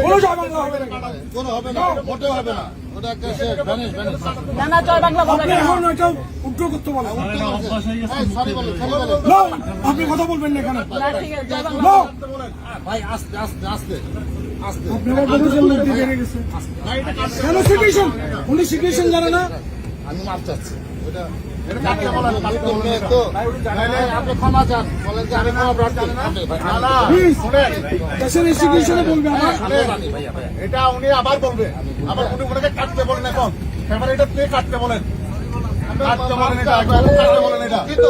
কোনো জয় বাংলা হবে না, কোনো হবে না, মোটেও হবে না। ওটা একটা শেষ, ভ্যানিশ। না না জয় বাংলা বলে আপনি এখন এটা উল্টো করতে বলেন। সরি বলো, সরি বলো। No, আপনি কথা বলবেন না এখানে। না ঠিক আছে জয় বাংলা No, ভাই আস্তে আস্তে আস্তে আস্তে। আপনি আমার বলেছেন লোক দিয়ে বেড়ে গেছে। কেন সিচুয়েশন? উনি সিচুয়েশন জানে না। আমি মাপ চাচ্ছি। যাকে বলেন, মাপ করবে তো। নাহলে আপনি ক্ষমা চান, বলেন যে আমি ক্ষমা প্রার্থী। প্লিজ, দেশের এই সিচুয়েশনে বলবে আমার। এটা উনি আবার বলবে, আবার উনি ওনাকে কাটতে বলেন। এখন এবার এটা প্লে কাটতে বলেন, কাটতে বলেন, এটা কাটতে বলেন। এটা দুঃখিত।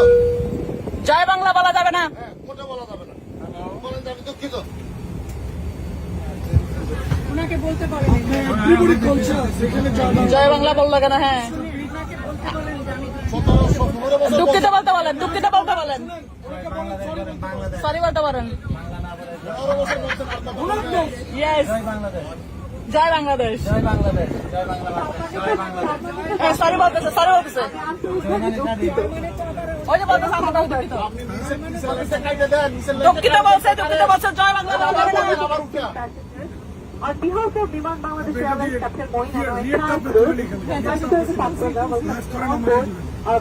জয় বাংলা বলা যাবে না। হ্যাঁ, মোটেও বলা যাবে না। বলেন যে আমি দুঃখিত। উনাকে বলতে পারেন এভরিবডি কালচার এখানে জয় বাংলা। জয় বাংলা বললো কেন? হ্যাঁ 17 বছর দুঃখিত বলতে বলেন, দুঃখিত বলতে বলেন, সরি বলতে পারেন। ইয়েস জয় বাংলাদেশ। হ্যাঁ সরি বলতেছে, সরি বলতেছে। ওই যে বলতেছে আমরা দুঃখিত। দুঃখিত বলছে, দুঃখিত বলছে, জয় বাংলা বলা যাবে না। আবার উঠে On behalf of Biman Bangladesh Airlines, Captain Moin Anwar,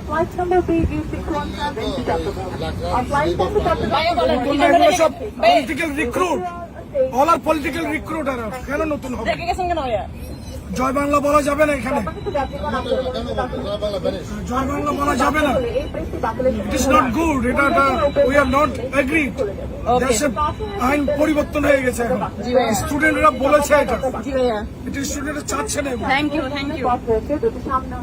flight number BG61 into Chattogram. Our flight time to Chattogram. ভাইয়া বলেন এগুলো সব পলিটিক্যাল রিক্রুট, অল আর পলিটিক্যাল রিক্রুটার। কেন নতুন হবে? দেখে গেছেন কেন ভাইয়া? জয় বাংলা বলা যাবে না এখানে, জয় বাংলা বলা যাবে না। ইট ইজ নট গুড, এটা উই আর নট এগ্রিড। দেশে আইন পরিবর্তন হয়ে গেছে এখন, স্টুডেন্টরা বলেছে এটা, জি ভাইয়া, এটা স্টুডেন্টরা চাচ্ছে না। Thank you, thank you. দুটি সামনে